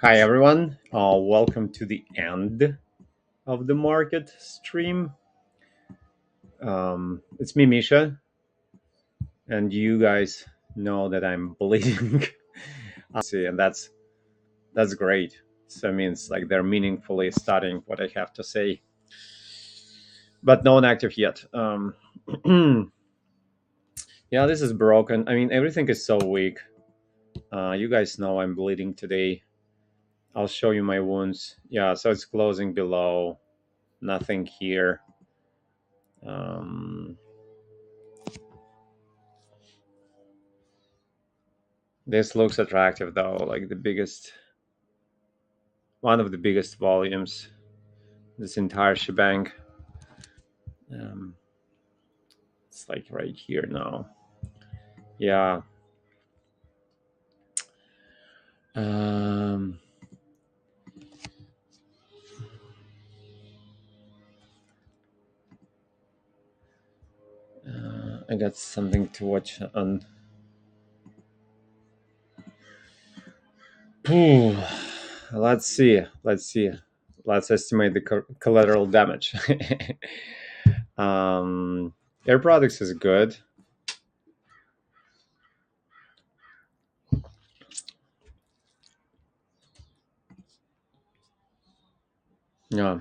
Hi everyone, welcome to the end of the market stream. It's me, Misha, and you guys know that I'm bleeding. See, and that's great. So it means like they're meaningfully studying what I have to say, but no one active yet. Yeah, this is broken. I mean, everything is so weak. You guys know I'm bleeding today. I'll show you my wounds. Yeah, so it's closing below. Nothing here. Um, This looks attractive though, like one of the biggest volumes, this entire shebang. Um, it's like right here now. Yeah. Um, I got something to watch on. Ooh, let's see. Let's see. Let's estimate the collateral damage. um, Air Products is good. Yeah,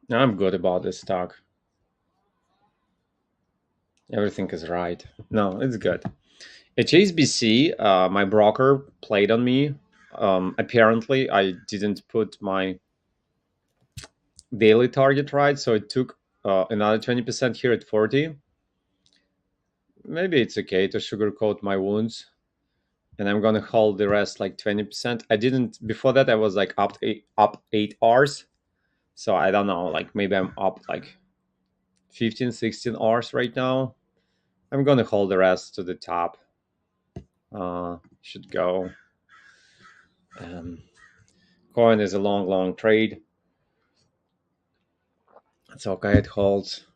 I'm good about this stock. Everything is right. No, it's good. HSBC, my broker played on me. Apparently, I didn't put my daily target right, so it took another 20% here at 40. Maybe it's okay to sugarcoat my wounds, and I'm gonna hold the rest like 20%. I didn't before that. I was like up 8 hours, so I don't know. Like maybe I'm up like 15, 16 hours right now. I'm gonna hold the rest to the top. Should go. Um, Coin is a long trade. It's okay, it holds.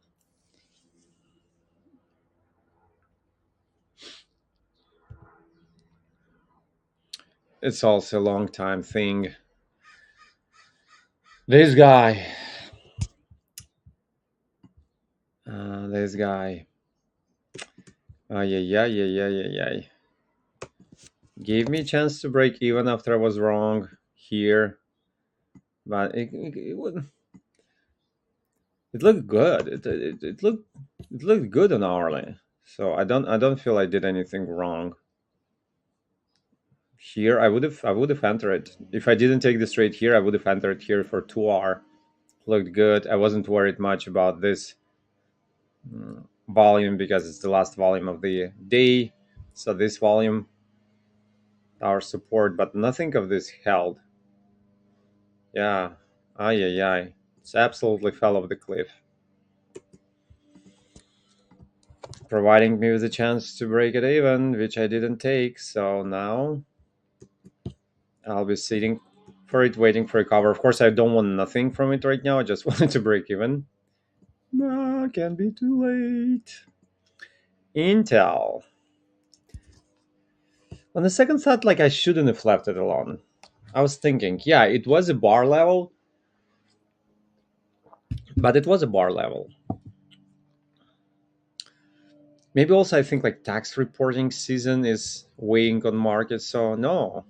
It's also a long time thing. This guy, this guy, yeah. Gave me a chance to break even after I was wrong here, but it looked good. It looked good on hourly. So I don't feel I did anything wrong here. I would have entered it if I didn't take this trade here. I would have entered here for 2 hour. Looked good. I wasn't worried much about this volume because it's the last volume of the day. So this volume, our support, but nothing of this held. Yeah, ay. It's absolutely fell off the cliff, providing me with a chance to break it even, which I didn't take. So now I'll be sitting for it, waiting for a cover. Of course, I don't want nothing from it right now. I just wanted to break even. No, can be too late. Intel. On the second thought, like I shouldn't have left it alone. I was thinking, yeah, it was a bar level, but it was a bar level. Maybe also I think like tax reporting season is weighing on markets. So no,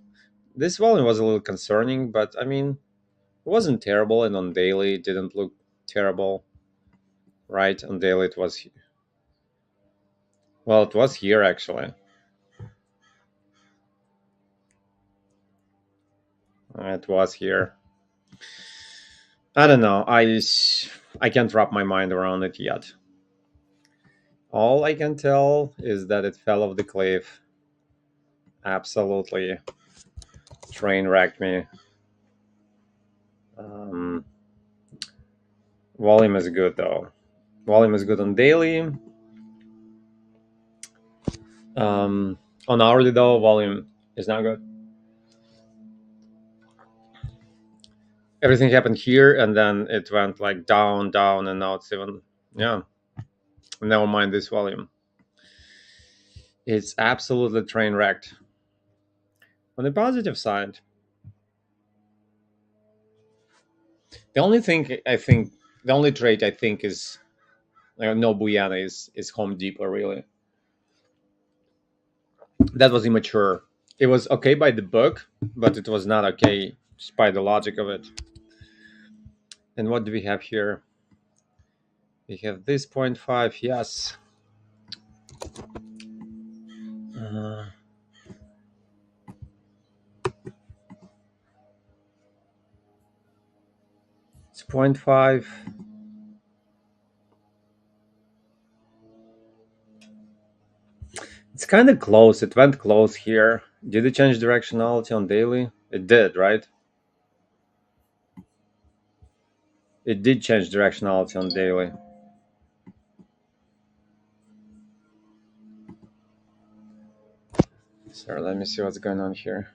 this volume was a little concerning, but I mean, it wasn't terrible, and on daily it didn't look terrible, right? On daily it was, well, it was here actually. It was here. I don't know. I can't wrap my mind around it yet. All I can tell is that it fell off the cliff. Absolutely train wrecked me. Um, Volume is good though. Volume is good on daily. On hourly though, volume is not good. Everything happened here, and then it went like down, and now it's even, yeah. Never mind this volume. It's absolutely train wrecked. On the positive side, the only thing I think, the only trade I think is no Buyana is Home Depot. Really, that was immature. It was okay by the book, but it was not okay just by the logic of it. And what do we have here? We have this point 0.5. Yes. Uh, it's point 0.5. It's kind of close. It went close here. Did it change directionality on daily? It did, right? It did change directionality on daily. So let me see what's going on here.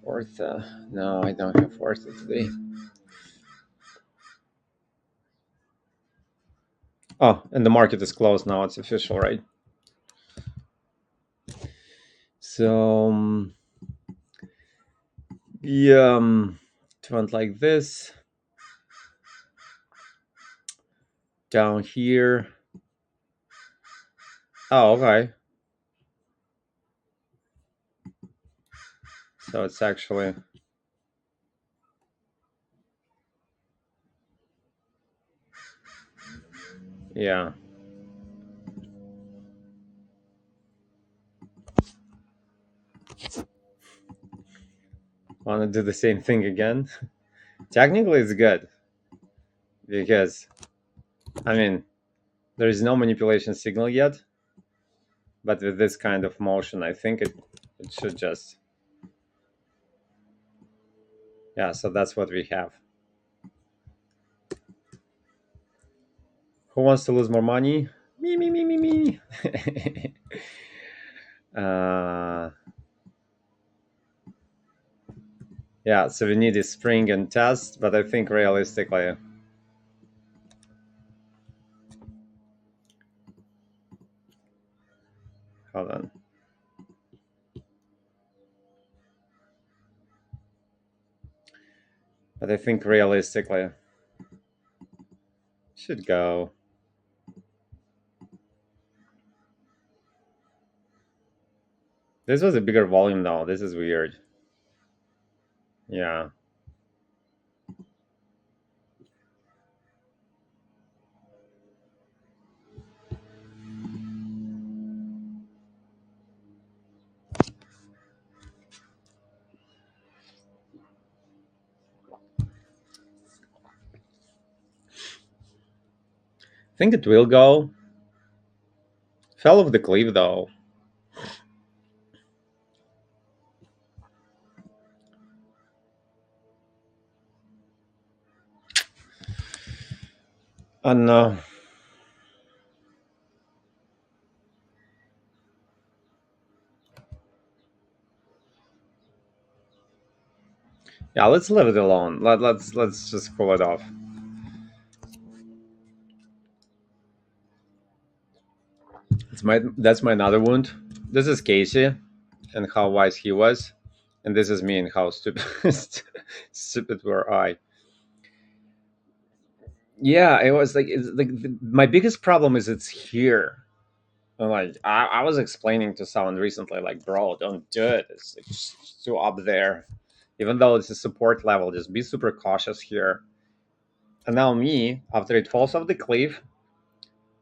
Ortha. No, I don't have Ortha today. Oh, and the market is closed now. It's official, right? So, yeah, it went like this. Down here. Oh, okay. So it's actually, yeah. Want to do the same thing again? Technically, it's good because, I mean, there is no manipulation signal yet, but with this kind of motion, I think it should just, yeah. So that's what we have. Who wants to lose more money? Me, me, me, me, me. uh, yeah. So we need a spring and test, but I think realistically, hold on. But I think realistically, should go. This was a bigger volume though. This is weird. Yeah. I think it will go. Fell off the cliff though. Oh no. Yeah, let's leave it alone. Let's just pull it off. That's my another wound. This is Casey and how wise he was, and this is me and how stupid stupid were I. Yeah, it was like my biggest problem is it's here. And like I was explaining to someone recently, like, bro, don't do it. It's too up there. Even though it's a support level, just be super cautious here. And now me, after it falls off the cliff,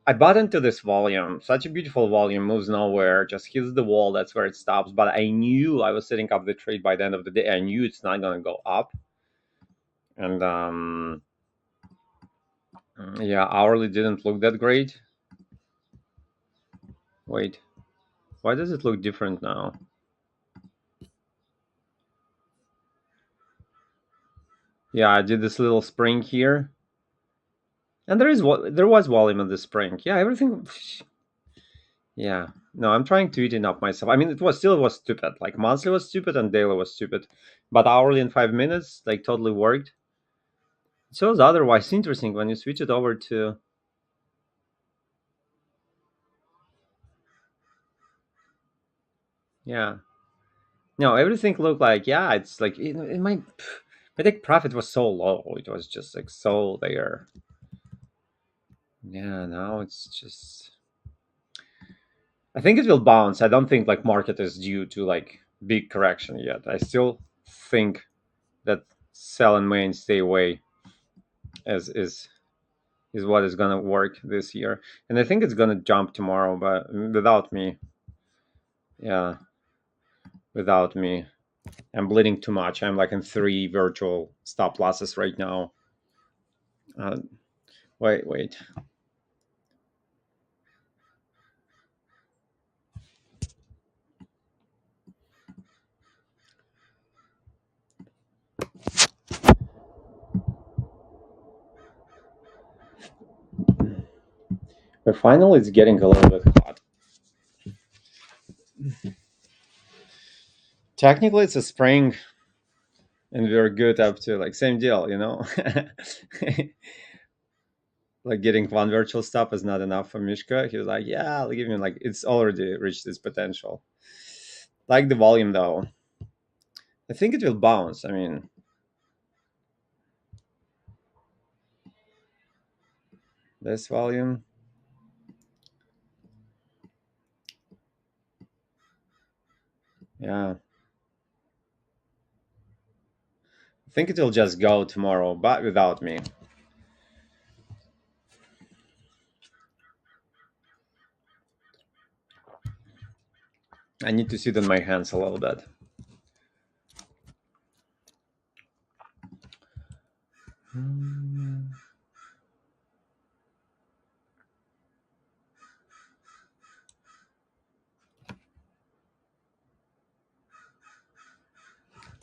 I bought into this volume. Such a beautiful volume, moves nowhere, just hits the wall. That's where it stops. But I knew I was setting up the trade by the end of the day. I knew it's not gonna go up. And yeah, hourly didn't look that great. Wait, why does it look different now? Yeah, I did this little spring here, and there was volume in the spring. Yeah, everything. Yeah, no, I'm trying to eat it up myself. I mean, it was stupid. Like monthly was stupid and daily was stupid, but hourly in 5 minutes like totally worked. So it's otherwise interesting when you switch it over to, yeah. No, everything looked like, yeah, it's like my take profit was so low. It was just like so there. Yeah, now it's just. I think it will bounce. I don't think like market is due to like big correction yet. I still think that sell and main stay away is what is gonna work this year. And I think it's gonna jump tomorrow, but without me, yeah, without me. I'm bleeding too much. I'm like in three virtual stop losses right now. Uh, wait. But finally, it's getting a little bit hot. Technically, it's a spring, and we're good up to like same deal, you know. Like getting one virtual stop is not enough for Mishka. He was like, "Yeah, I'll give you like it's already reached its potential." Like the volume though, I think it will bounce. I mean, this volume, yeah. I think it will just go tomorrow, but without me. I need to sit on my hands a little bit.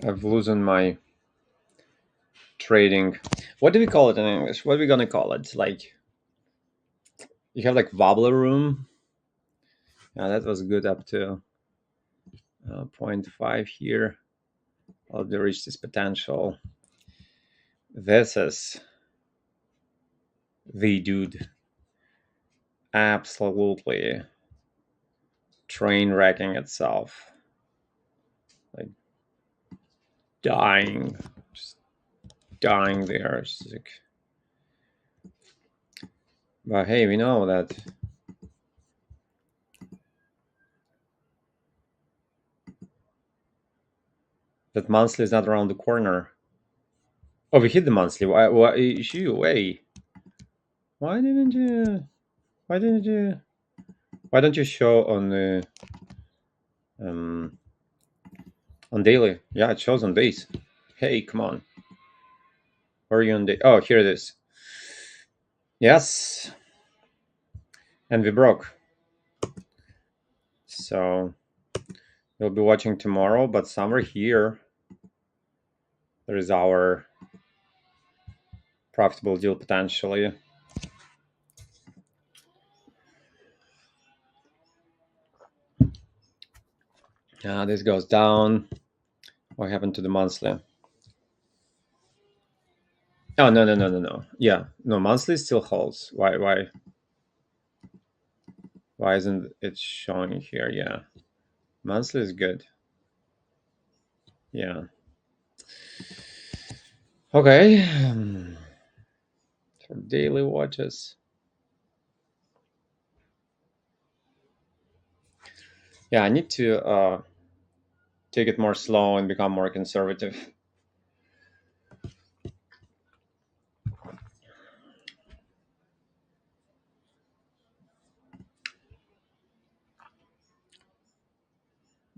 I've loosened my trading. What do we call it in English? What are we gonna call it? Like you have like wobbler room. Yeah, that was good up to zero point 0.5 here. I'll reach this potential. This is the dude. Absolutely train wrecking itself. Like dying. Just dying there. Like... But hey, we know that monthly is not around the corner. Oh, we hit the monthly. Why, wait. Why didn't you? Why didn't you? Why don't you show um on daily? Yeah, it shows on days. Hey, come on. Where are you on day? Oh, here it is. Yes, and we broke. So we'll be watching tomorrow, but somewhere here there is our profitable deal potentially. This goes down. What happened to the monthly? Oh no. Yeah, no, monthly still holds. Why isn't it showing here? Yeah, monthly is good. Yeah. Okay. For daily watches. Yeah, I need to take it more slow and become more conservative.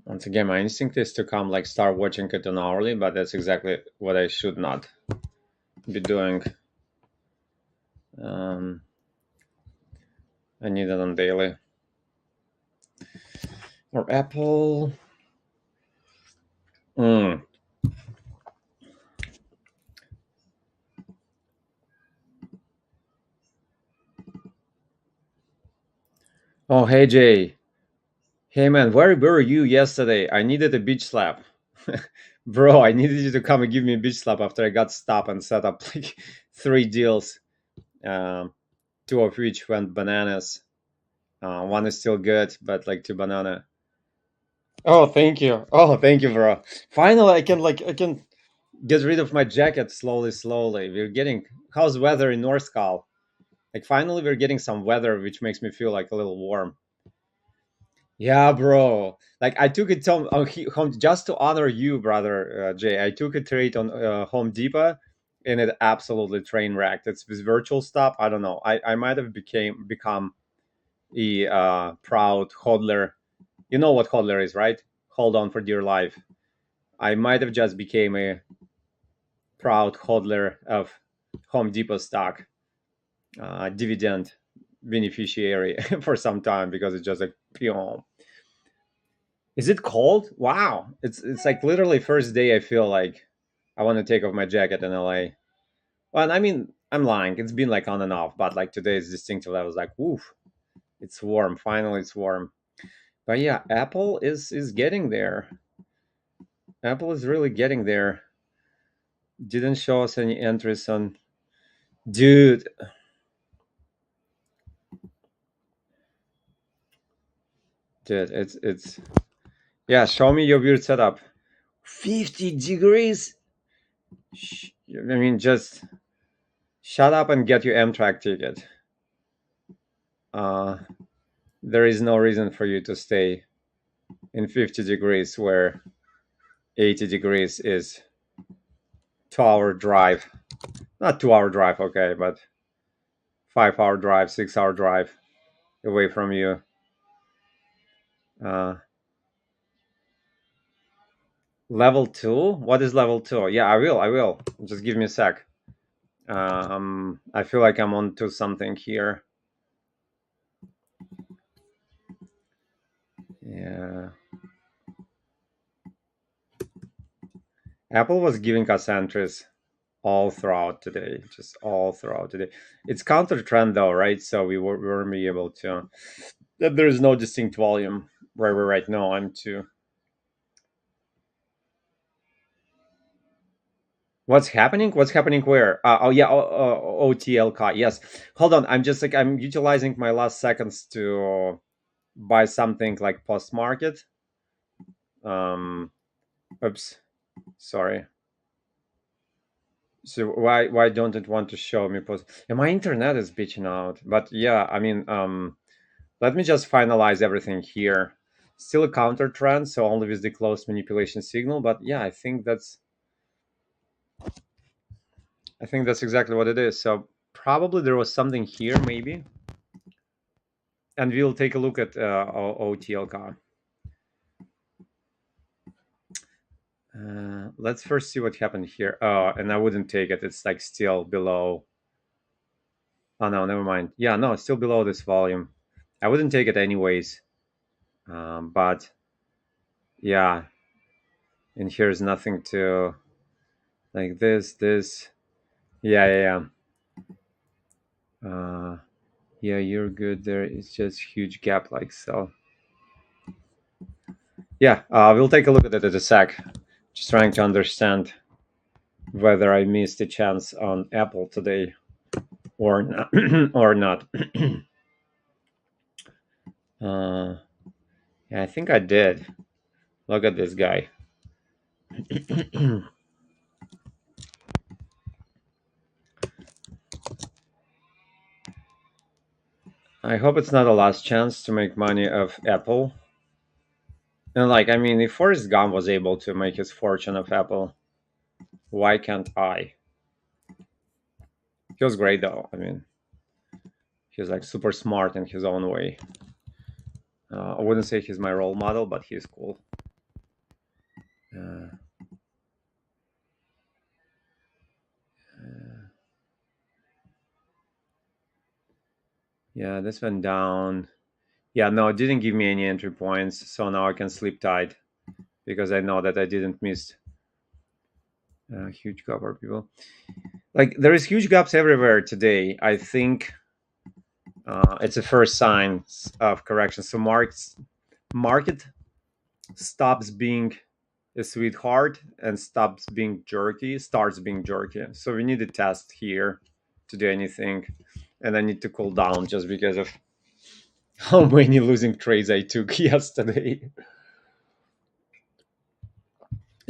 Once again, my instinct is to come like start watching it on hourly, but that's exactly what I should not be doing. Um, I need it on daily. Or Apple. Mm. Oh, hey Jay. Hey man, where were you yesterday? I needed a beach slap. Bro, I needed you to come and give me a beach slap after I got stopped and set up like three deals. Um, two of which went bananas. One is still good, but like two banana. Oh, thank you. Oh, thank you, bro. Finally, I can get rid of my jacket slowly, slowly. We're getting how's weather in North Cal? Like finally, we're getting some weather, which makes me feel like a little warm. Yeah, bro. Like I took it home just to honor you, brother Jay. I took a trade on Home Depot, and it absolutely train wrecked. It's this virtual stop. I don't know. I might have become a proud hodler. You know what hodler is, right? Hold on for dear life. I might have just became a proud hodler of Home Depot stock, dividend beneficiary for some time because it's just like, pew. Is it cold? Wow. It's like literally first day I feel like I want to take off my jacket in LA. Well, I mean, I'm lying. It's been like on and off, but like today is distinctly I was like, woof, it's warm. Finally it's warm. But yeah, Apple is getting there. Apple is really getting there. Didn't show us any entries on dude. Dude, it's yeah, show me your weird setup. 50 degrees? I mean, just shut up and get your Amtrak ticket. Uh, there is no reason for you to stay in 50 degrees where 80 degrees is 2 hour drive. Not 2 hour drive, okay, but 5 hour drive, 6 hour drive away from you. Uh, level two? What is level two? Yeah, I will. I will. Just give me a sec. I feel like I'm onto something here. Yeah. Apple was giving us entries all throughout today, just all throughout today. It's counter trend though, right? So we weren't be able to. That there is no distinct volume where we're right now. I'm to what's happening? What's happening where? Oh yeah, OTLK. Yes. Hold on. I'm just like I'm utilizing my last seconds to buy something like post market. Um, oops, sorry. So why don't it want to show me post? And my internet is bitching out. But yeah, I mean, let me just finalize everything here. Still a counter trend, so only with the closed manipulation signal. But yeah, I think that's exactly what it is. So probably there was something here, maybe, and we'll take a look at OTLK. Let's first see what happened here. And I wouldn't take it. It's like still below. Oh no, never mind. Yeah, no, it's still below this volume. I wouldn't take it anyways. But yeah, and here's nothing to like this. Yeah, yeah, yeah. Yeah, you're good there. It's just huge gap like so. Yeah, we'll take a look at it in a sec. Just trying to understand whether I missed a chance on Apple today or not. or not. uh, yeah, I think I did. Look at this guy. I hope it's not a last chance to make money of Apple. And like, I mean, if Forrest Gump was able to make his fortune of Apple, why can't I? He was great though. I mean, he's like super smart in his own way. I wouldn't say he's my role model, but he's cool. Uh, yeah, this went down. Yeah, no, it didn't give me any entry points, so now I can sleep tight because I know that I didn't miss huge cover people. Like there is huge gaps everywhere today. I think it's the first sign of correction. So market stops being a sweetheart and stops being jerky, starts being jerky. So we need a test here to do anything, and I need to cool down just because of how many losing trades I took yesterday.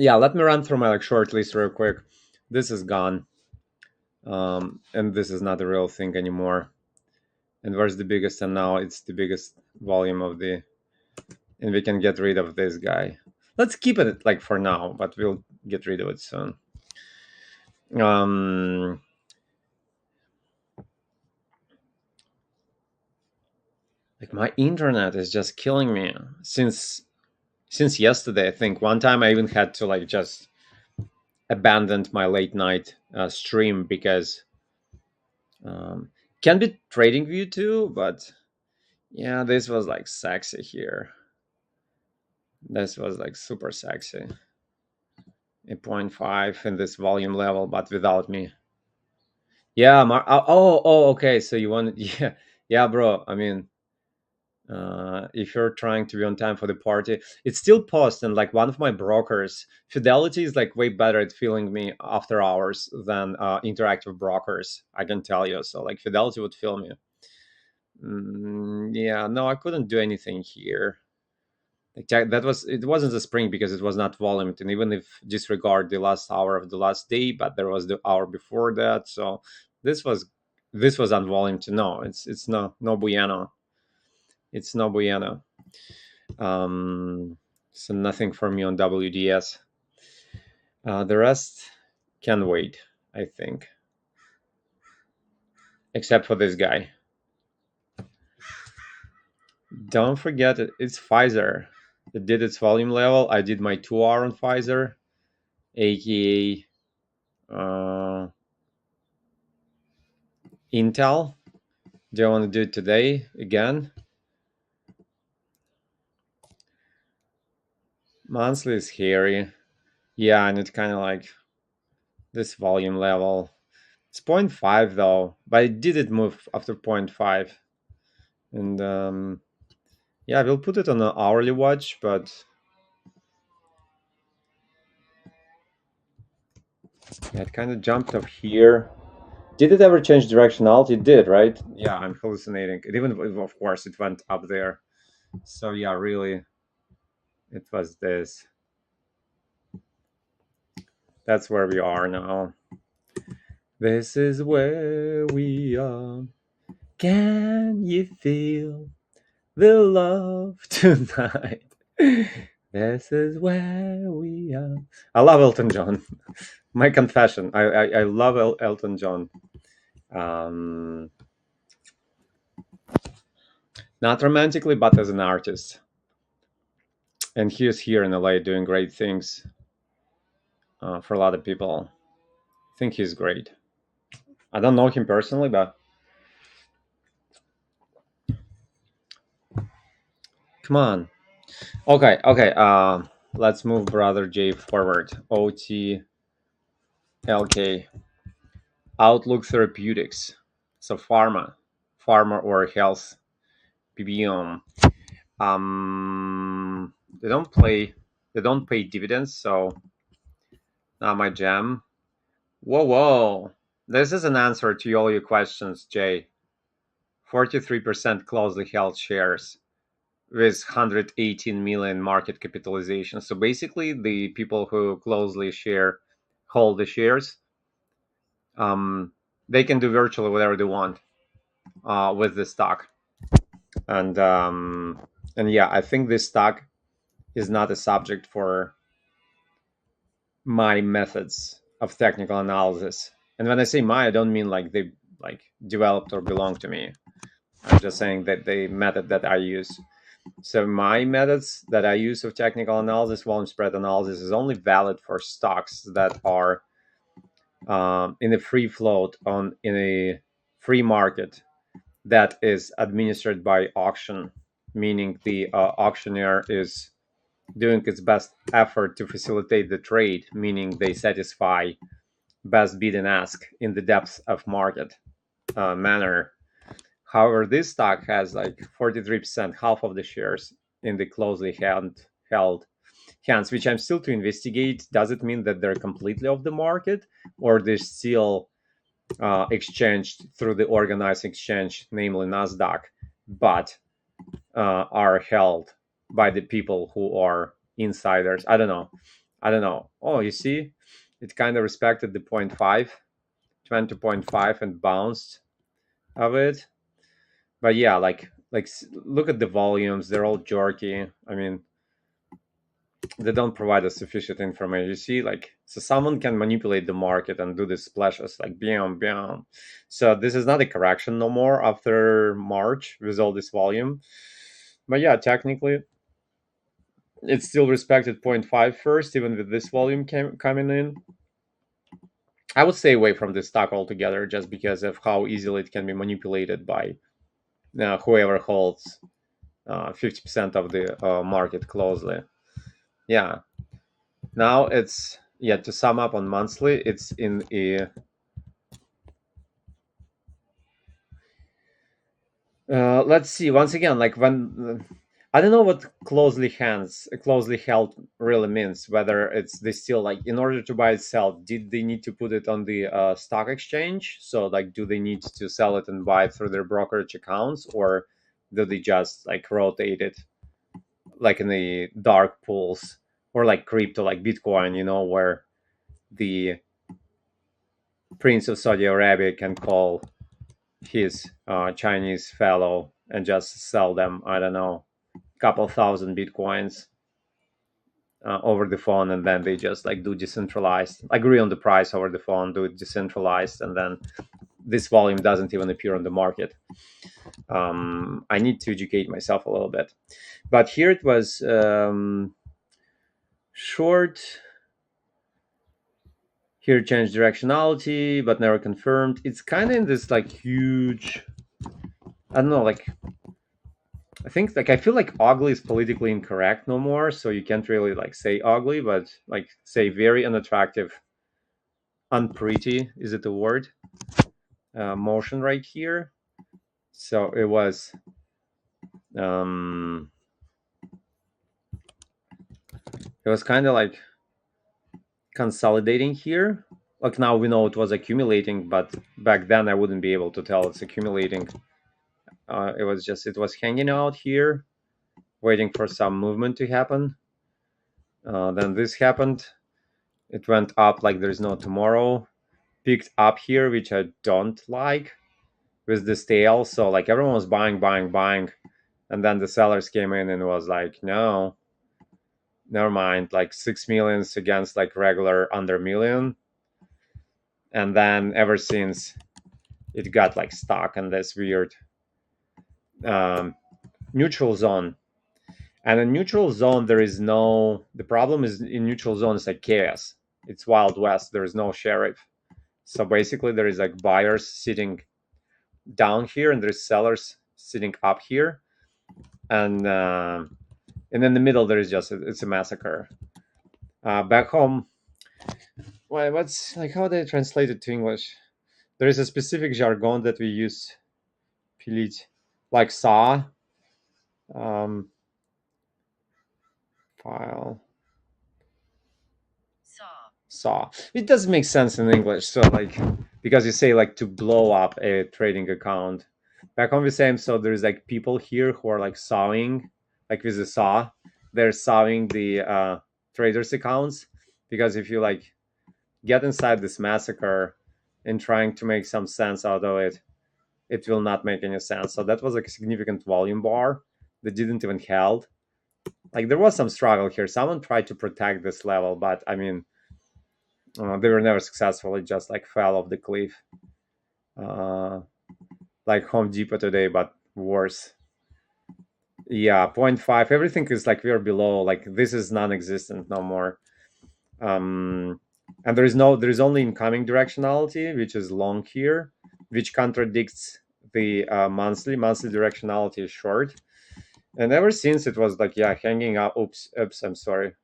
Yeah, let me run through my like short list real quick. This is gone, and this is not a real thing anymore. And where's the biggest? And now it's the biggest volume of the, and we can get rid of this guy. Let's keep it like for now, but we'll get rid of it soon. Um, like my internet is just killing me since yesterday. I think one time I even had to like just abandon my late night stream because um, can be trading view too, but yeah, this was like sexy here. This was like super sexy. A point 0.5 in this volume level, but without me. Yeah, okay. So you want, yeah, yeah, bro. I mean, if you're trying to be on time for the party, it's still post. And like one of my brokers, Fidelity is like way better at filling me after hours than interactive brokers. I can tell you. So like Fidelity would fill me. Yeah, no, I couldn't do anything here. Like that was, it wasn't a spring because it was not volumed, and even if disregard the last hour of the last day, but there was the hour before that, so this was this was unvolumed. No, it's no bueno. It's no bueno. Um, so nothing for me on WDS. The rest can wait, I think, except for this guy. Don't forget it's Pfizer. It did its volume level. I did my 2 hour on Pfizer, aka Intel. Do you want to do it today again? Monthly is hairy. Yeah, and it's kind of like this volume level. It's zero point 0.5 though, but it did move after zero point 0.5. And yeah, we'll put it on an hourly watch, but yeah, it kind of jumped off here. Did it ever change directionality? It did, right? Yeah, I'm hallucinating. It even, of course, it went up there. So yeah, really, it was this. That's where we are now. This is where we are. Can you feel the love tonight? This is where we are. I love Elton John. My confession, I love Elton John. Um, Not romantically, but as an artist. And he is here in LA doing great things for a lot of people. I think he's great. I don't know him personally, but come on. Okay, okay. Let's move Brother J forward. OTLK. Outlook Therapeutics. So pharma or health, PBM. They don't play. They don't pay dividends, so not my jam. Whoa, whoa! This is an answer to all your questions, Jay. 43% closely held shares with 118 million market capitalization. So basically, the people who closely hold the shares, um, they can do virtually whatever they want with the stock. And and yeah, I think this stock is not a subject for my methods of technical analysis. And when I say my, I don't mean like they like developed or belong to me. I'm just saying that the method that I use. So my methods that I use of technical analysis, volume spread analysis, is only valid for stocks that are in a free float on in a free market that is administered by auction, meaning the auctioneer is doing its best effort to facilitate the trade, meaning they satisfy best bid and ask in the depth of market manner. However, this stock has like 43%, half of the shares in the closely held hands, which I'm still to investigate. Does it mean that they're completely off the market, or they're still exchanged through the organized exchange, namely NASDAQ, but are held by the people who are insiders? I don't know. I don't know. Oh, you see, it kind of respected the point 0.5, went to point 0.5 and bounced of it. But yeah, look at the volumes; they're all jerky. I mean, they don't provide us sufficient information. You see, like, so someone can manipulate the market and do these splashes like bam, bam. So this is not a correction no more after March with all this volume. But yeah, technically, it still respected point 0.5 first, even with this volume coming in. I would stay away from this stock altogether just because of how easily it can be manipulated by whoever holds 50% of the market closely. Yeah. Now it's, yeah, to sum up on monthly, it's in a let's see once again, like when I don't know what closely held really means, whether it's they still, like, in order to buy it sell, did they need to put it on the stock exchange, so like do they need to sell it and buy it through their brokerage accounts, or do they just like rotate it like in the dark pools, or like crypto, like Bitcoin, where the prince of Saudi Arabia can call his Chinese fellow and just sell them, I don't know, couple thousand bitcoins over the phone, and then they just like do decentralized, agree on the price over the phone, do it decentralized, and then this volume doesn't even appear on the market. I need to educate myself a little bit, but here it was short. Here changed directionality, but never confirmed. It's kind of in this like huge. I don't know, like I think, like, I feel like ugly is politically incorrect no more, so you can't really like say ugly, but like say very unattractive, unpretty, is it a word? Motion right here. So um it was kind of like consolidating here. Like now we know it was accumulating, but back then I wouldn't be able to tell it's accumulating. It was hanging out here, waiting for some movement to happen. Then this happened. It went up like there's no tomorrow, picked up here, which I don't like with this tail. So like everyone was buying, buying, buying, and then the sellers came in and was like, no, never mind, like 6 millions against like regular under million. And then ever since it got like stuck in this weird um, neutral zone. And in neutral zone, there is no. The problem is in neutral zone is like chaos. It's Wild West. There is no sheriff. So basically, there is like buyers sitting down here, and there's sellers sitting up here, and in the middle there is just it's a massacre. Back home, what's like how they translate it to English? There is a specific jargon that we use, pilit, like saw, um, file, saw. It doesn't make sense in English. So like because you say like to blow up a trading account. Back home the same. So there's like people here who are like sawing, like with a saw. They're sawing the traders' accounts, because if you like get inside this massacre and trying to make some sense out of it, it will not make any sense. So that was like a significant volume bar that didn't even held. Like there was some struggle here. Someone tried to protect this level, but I mean, they were never successful. It just like fell off the cliff, uh, like Home Depot today, but worse. Yeah, point 0.5. Everything is like we're below. Like this is non-existent no more. Um, and there is only incoming directionality, which is long here, which contradicts the monthly directionality is short. And ever since it was like, yeah, hanging up. Oops, I'm sorry.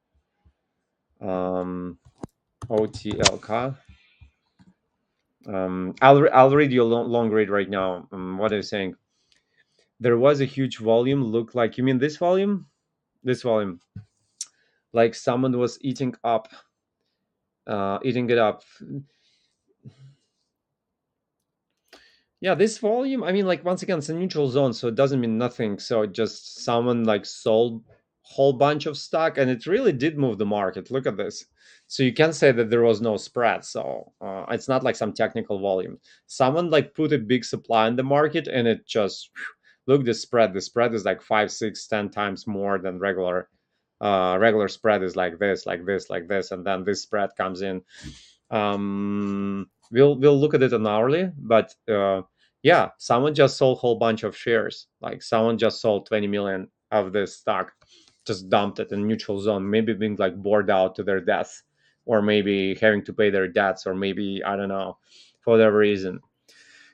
OTLK. I'll read you a long read right now. What are you saying? There was a huge volume. Looked like, you mean this volume? This volume, like someone was eating it up. Yeah, this volume. I mean, like once again, it's a neutral zone, so it doesn't mean nothing. So just someone like sold whole bunch of stock, and it really did move the market. Look at this. So you can say that there was no spread. So it's not like some technical volume. Someone like put a big supply in the market, and it just look the spread. The spread is like 5, 6, 10 times more than regular. Regular spread is like this, like this, like this, and then this spread comes in. We'll look at it on hourly, but yeah, someone just sold a whole bunch of shares. Like someone just sold 20 million of this stock, just dumped it in neutral zone, maybe being like bored out to their death, or maybe having to pay their debts, or maybe I don't know, for whatever reason.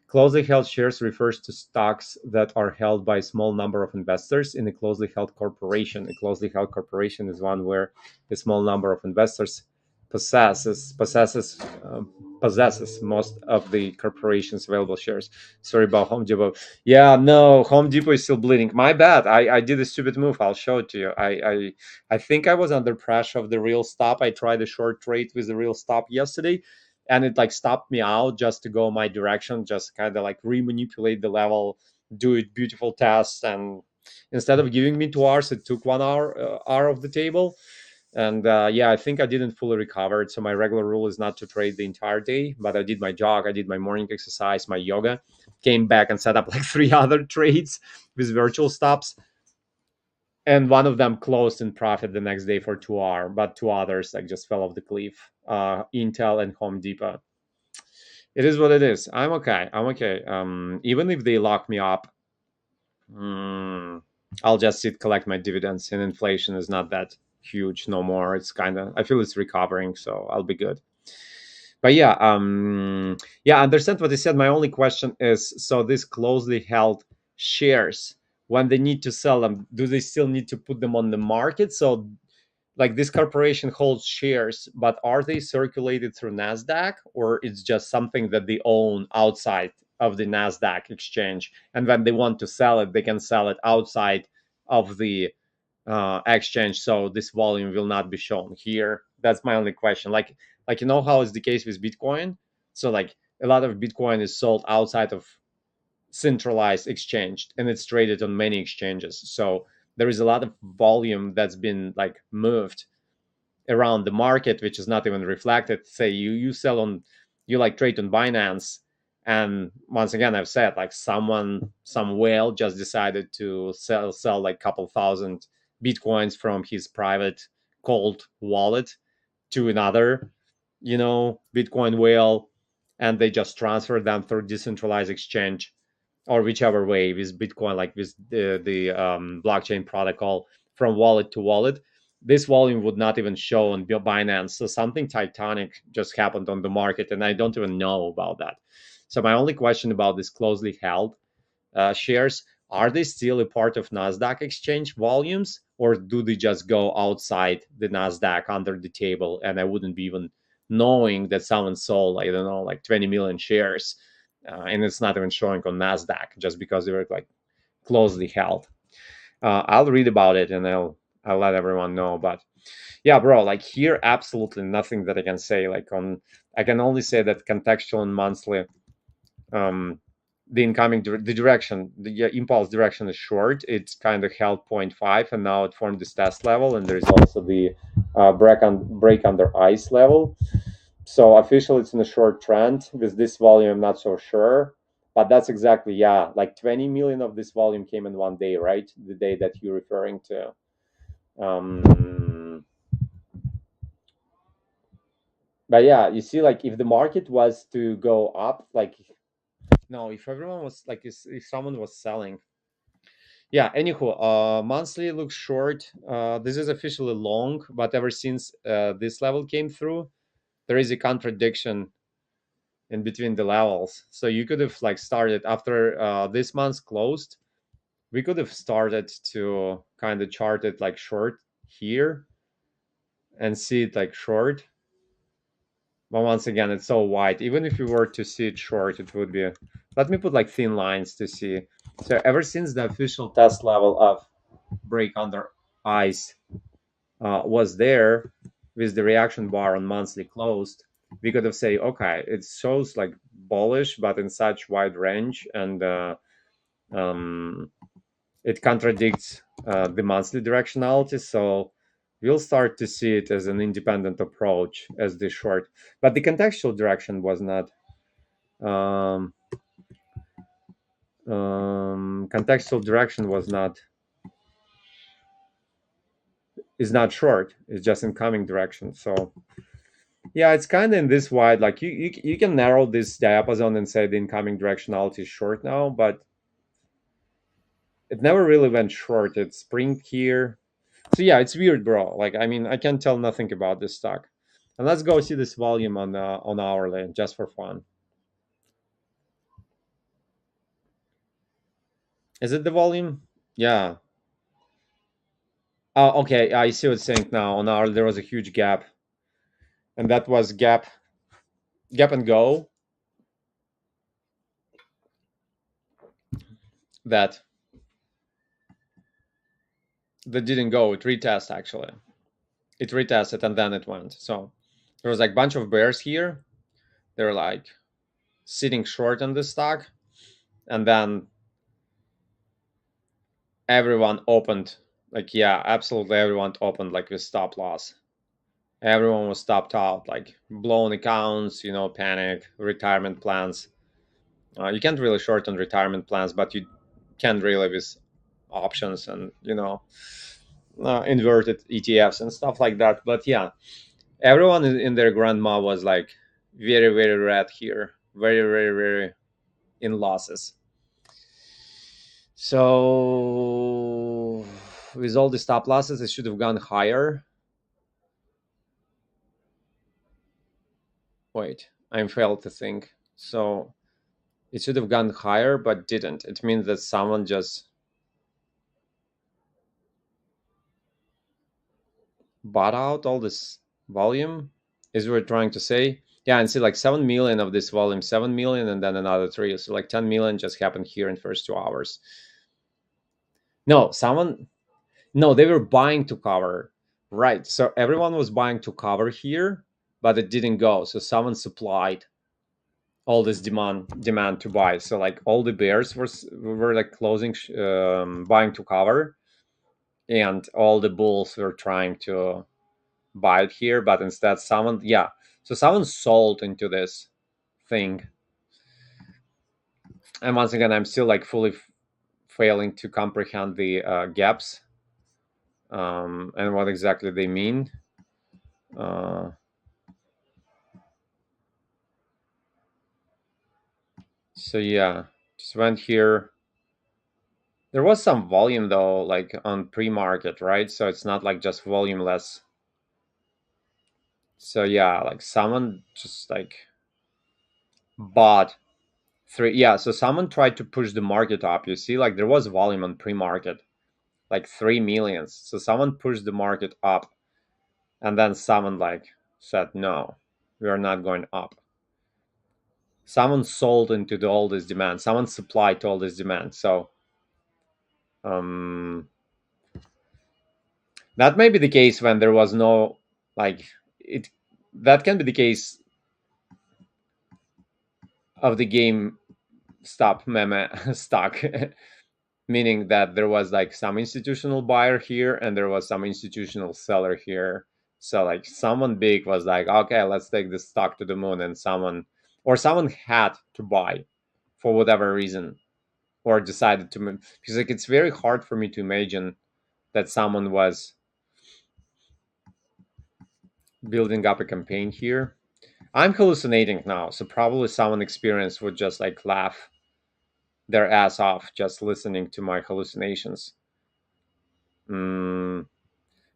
Closely held shares refers to stocks that are held by a small number of investors in a closely held corporation. A closely held corporation is one where a small number of investors possesses possesses possesses most of the corporation's available shares. Sorry about Home Depot. Yeah, no, Home Depot is still bleeding. My bad. I did a stupid move. I'll show it to you. I think I was under pressure of the real stop. I tried a short trade with the real stop yesterday, and it like stopped me out just to go my direction, just kind of like remanipulate the level, do it beautiful tests, and instead of giving me 2 hours, it took 1 hour hour of the table. And yeah, I think I didn't fully recover it. So my regular rule is not to trade the entire day, but I did my jog, I did my morning exercise, my yoga, came back and set up like 3 other trades with virtual stops, and one of them closed in profit the next day for 2 hours, but two others like just fell off the cliff. Intel and Home Depot. It is what it is. I'm okay. I'm okay. Even if they lock me up, mm, I'll just sit collect my dividends, and inflation is not that huge no more. It's kind of I feel it's recovering, so I'll be good. But yeah, yeah, I understand what you said. My only question is: so these closely held shares, when they need to sell them, do they still need to put them on the market? So like this corporation holds shares, but are they circulated through Nasdaq, or it's just something that they own outside of the Nasdaq exchange, and when they want to sell it, they can sell it outside of the exchange, so this volume will not be shown here? That's my only question. Like you know how is the case with Bitcoin? So like a lot of Bitcoin is sold outside of centralized exchange, and it's traded on many exchanges, so there is a lot of volume that's been like moved around the market, which is not even reflected. Say you sell on, you like trade on Binance, and once again I've said like some whale just decided to sell like a couple thousand bitcoins from his private cold wallet to another, Bitcoin whale, and they just transfer them through decentralized exchange, or whichever way with Bitcoin, like with the blockchain protocol, from wallet to wallet. This volume would not even show on Binance. So something titanic just happened on the market, and I don't even know about that. So my only question about this closely held shares, are they still a part of Nasdaq exchange volumes, or do they just go outside the Nasdaq under the table, and I wouldn't be even knowing that someone sold, I don't know, like 20 million shares, and it's not even showing on Nasdaq just because they were like closely held? I'll read about it, and I'll let everyone know. But yeah, bro, like here, absolutely nothing that I can say. Like on, I can only say that contextual and monthly, um, the incoming the direction, the impulse direction is short. It's kind of held point 0.5, and now it formed this test level, and there's also the break under ice level. So officially, it's in a short trend. With this volume, I'm not so sure, but that's exactly, yeah, like 20 million of this volume came in one day, right? The day that you're referring to. Um, but yeah, you see, like if the market was to go up, like no, if everyone was like, if someone was selling, yeah. Anywho, monthly looks short. This is officially long, but ever since this level came through, there is a contradiction in between the levels. So you could have like started after this month's closed. We could have started to kind of chart it like short here and see it like short. But once again, it's so wide. Even if we were to see it short, it would be. Let me put like thin lines to see. So ever since the official test level of break under ice was there with the reaction bar on monthly closed, we could have say, okay, it shows like bullish, but in such wide range, and um, it contradicts the monthly directionality. So we'll start to see it as an independent approach as the short, but the contextual direction was not. Um, Contextual direction was not is not short. It's just incoming direction. So yeah, it's kind of in this wide. Like you can narrow this diapason and say the incoming directionality is short now, but it never really went short. It's spring here. So yeah, it's weird, bro. Like I mean, I can tell nothing about this stock. And let's go see this volume on hourly just for fun. Is it the volume? Yeah. Oh, okay. I see what it's saying now. On hourly, there was a huge gap, and that was gap and go. That didn't go. It retest actually. It retested and then it went. So there was like a bunch of bears here. They're like sitting short on this stock, and then everyone opened. Like yeah, absolutely everyone opened like with stop loss. Everyone was stopped out, like blown accounts, panic, retirement plans. You can't really short on retirement plans, but you can really with options and inverted ETFs and stuff like that. But yeah, everyone in their grandma was like very very red here, very very very in losses. So with all the stop losses, it should have gone higher. Wait, I'm failed to think. So it should have gone higher, but didn't. It means that someone just bought out all this volume, is what we're trying to say. Yeah, and see like 7 million of this volume, 7 million, and then another three. So like 10 million just happened here in first 2 hours. No, someone, no, they were buying to cover. Right. So everyone was buying to cover here, but it didn't go. So someone supplied all this demand to buy. So like all the bears were like closing buying to cover, and all the bulls were trying to buy it here, but instead someone, yeah, so someone sold into this thing. And once again, I'm still like fully failing to comprehend the gaps, and what exactly they mean. uh, so yeah, just went here. There was some volume though, like on pre-market, right? So it's not like just volumeless. So yeah, like someone just like bought three. Yeah, so someone tried to push the market up. You see, like there was volume on pre-market, like 3 millions. So someone pushed the market up, and then someone like said, "No, we are not going up." Someone sold into all this demand. Someone supplied to all this demand. So um, that may be the case when there was no like it. That can be the case of the game stop meme stock, meaning that there was like some institutional buyer here and there was some institutional seller here. So like someone big was like, okay, let's take this stock to the moon, and someone had to buy for whatever reason, or decided to move. Because like it's very hard for me to imagine that someone was building up a campaign here. I'm hallucinating now, so probably someone experienced would just like laugh their ass off just listening to my hallucinations. Mm,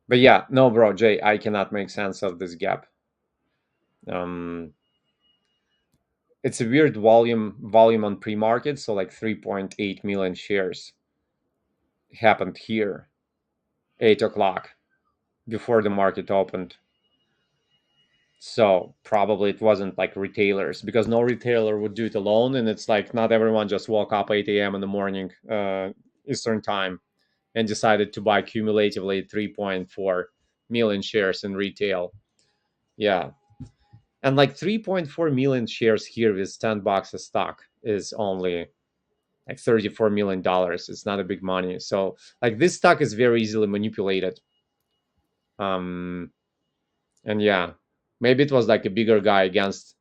but yeah, no, bro, Jay, I cannot make sense of this gap. Um, it's a weird volume on pre-market, so like 3.8 million shares happened here, 8 o'clock before the market opened. So probably it wasn't like retailers, because no retailer would do it alone, and it's like not everyone just woke up 8 a.m. in the morning, Eastern time, and decided to buy cumulatively 3.4 million shares in retail. Yeah, and like 3.4 million shares here with $10 a stock is only like $34 million. It's not a big money. So like this stock is very easily manipulated. Um, and yeah, maybe it was like a big guy against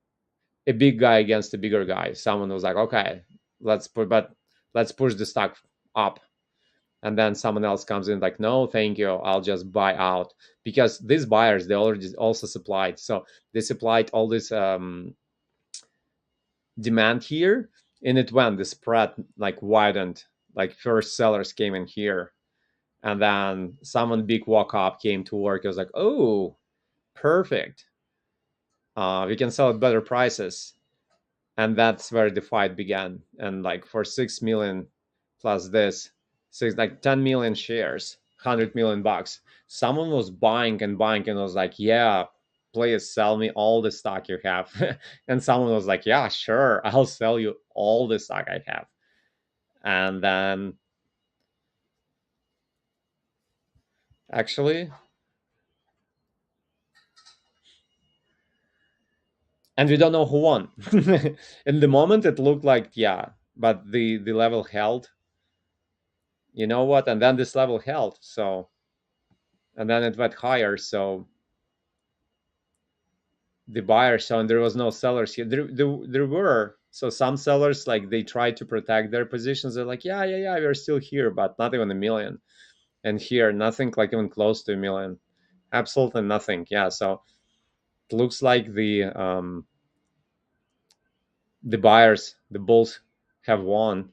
a bigger guy. Someone was like, okay, let's push the stock up. And then someone else comes in like, no, thank you, I'll just buy out, because these buyers, they already also supplied. So they supplied all this demand here, and it went, the spread like widened, like first sellers came in here, and then someone big walk up came to work. It was like, oh, perfect, we can sell at better prices. And that's where the fight began. And like for 6 million plus this, six, like 10 million shares, 100 million bucks, someone was buying and buying and was like, yeah, please sell me all the stock you have. And someone was like, yeah, sure, I'll sell you all the stock I have. And then actually, and we don't know who won. In the moment it looked like, yeah, but the level held, you know what, and then this level held. So and then it went higher. So the buyers, so, and there was no sellers here. There were, so some sellers, like they tried to protect their positions. They're like, yeah, yeah, yeah, we're still here, but not even a million. And here, nothing like even close to a million. Absolutely nothing. Yeah. So it looks like the buyers, the bulls, have won.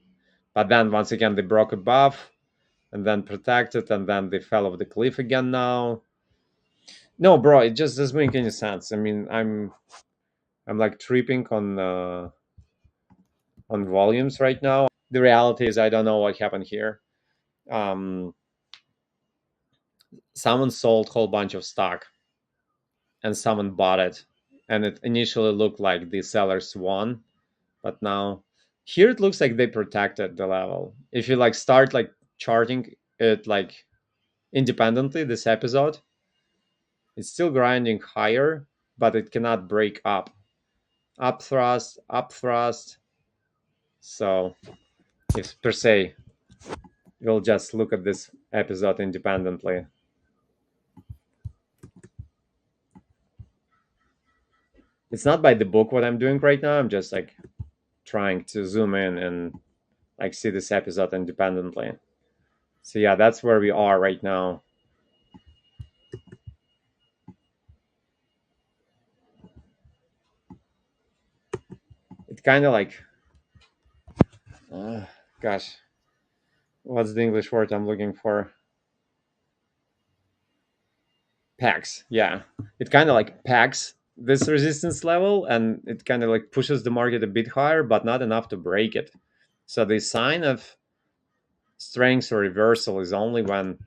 But then once again, they broke above and then protected, and then they fell off the cliff again now. No, bro, it just doesn't make any sense. I mean, I'm like tripping on volumes right now. The reality is, I don't know what happened here. Um, Someone sold a whole bunch of stock and someone bought it, and it initially looked like the sellers won, but now here it looks like they protected the level. If you like start like charting it like independently, this episode, it's still grinding higher, but it cannot break up. Up thrust, up thrust. So if per se, we'll just look at this episode independently. It's not by the book what I'm doing right now. I'm just like trying to zoom in and like see this episode independently. So yeah, that's where we are right now. It kind of like, uh, gosh, what's the English word I'm looking for? Packs. Yeah, it kind of like packs this resistance level, and it kind of like pushes the market a bit higher, but not enough to break it. So the sign of strength or reversal is only when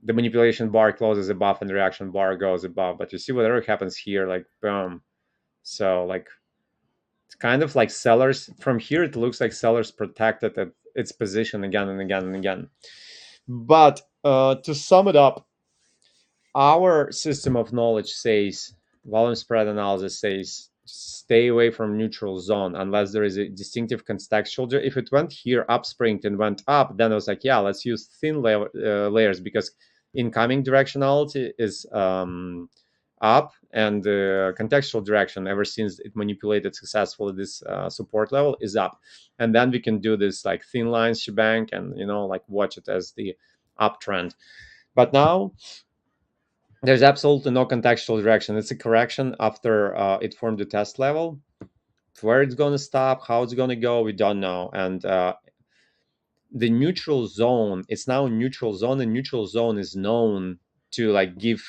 the manipulation bar closes above and the reaction bar goes above. But you see whatever happens here, like boom. So like it's kind of like sellers from here. It looks like sellers protected at its position again and again and again. But to sum it up, our system of knowledge says, volume spread analysis says, stay away from neutral zone unless there is a distinctive contextual. If it went here upspringed and went up, then I was like, yeah, let's use thin layers, because incoming directionality is up, and the contextual direction, ever since it manipulated successfully this support level, is up. And then we can do this like thin lines shebang and like watch it as the uptrend. But now there's absolutely no contextual direction. It's a correction after it formed the test level. Where it's going to stop, how it's going to go, we don't know. And the neutral zone, it's now a neutral zone, and neutral zone is known to like give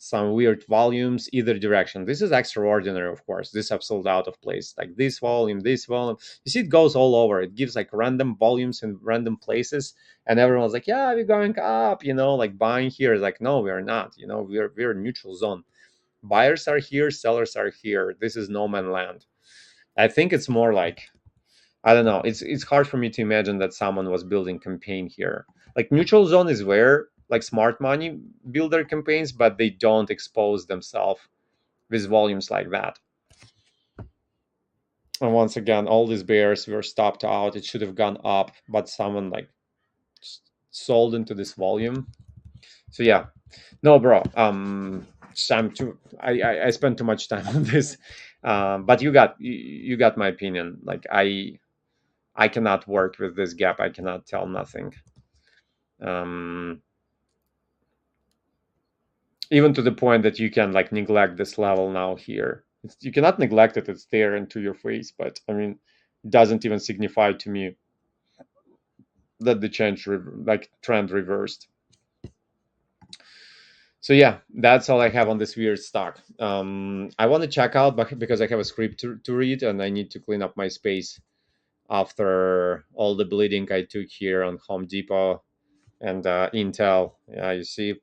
some weird volumes either direction. This is extraordinary, of course. This is absolutely out of place. Like this volume, this volume. You see, it goes all over. It gives like random volumes in random places, and everyone's like, "Yeah, we're going up." Like buying here is like, no, we are not. We're neutral zone. Buyers are here, sellers are here. This is no man land. I think it's more like, I don't know. It's hard for me to imagine that someone was building campaign here. Like neutral zone is where like smart money build their campaigns, but they don't expose themselves with volumes like that. And once again, all these bears were stopped out. It should have gone up, but someone like sold into this volume. So yeah, no, bro. I'm too. I spent too much time on this. But you got my opinion. Like I cannot work with this gap. I cannot tell nothing. Um, Even to the point that you can like neglect this level now here. You cannot neglect it. It's there into your face. But I mean, it doesn't even signify to me that the like trend reversed. So yeah, that's all I have on this weird stock. I want to check out, but because I have a script to read and I need to clean up my space after all the bleeding I took here on Home Depot and Intel. Yeah, you see,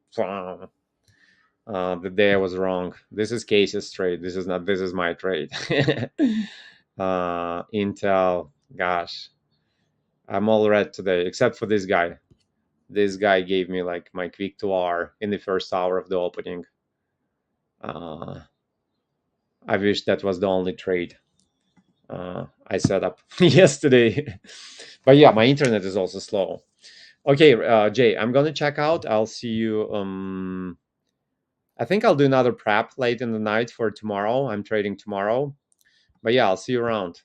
the day I was wrong. This is Case's trade. This is not. This is my trade. Intel. Gosh, I'm all red today, except for this guy. This guy gave me like my quick 2R in the first hour of the opening. Uh, I wish that was the only trade I set up yesterday. But yeah, my internet is also slow. Okay, Jay, I'm gonna check out. I'll see you. I think I'll do another prep late in the night for tomorrow. I'm trading tomorrow. But yeah, I'll see you around.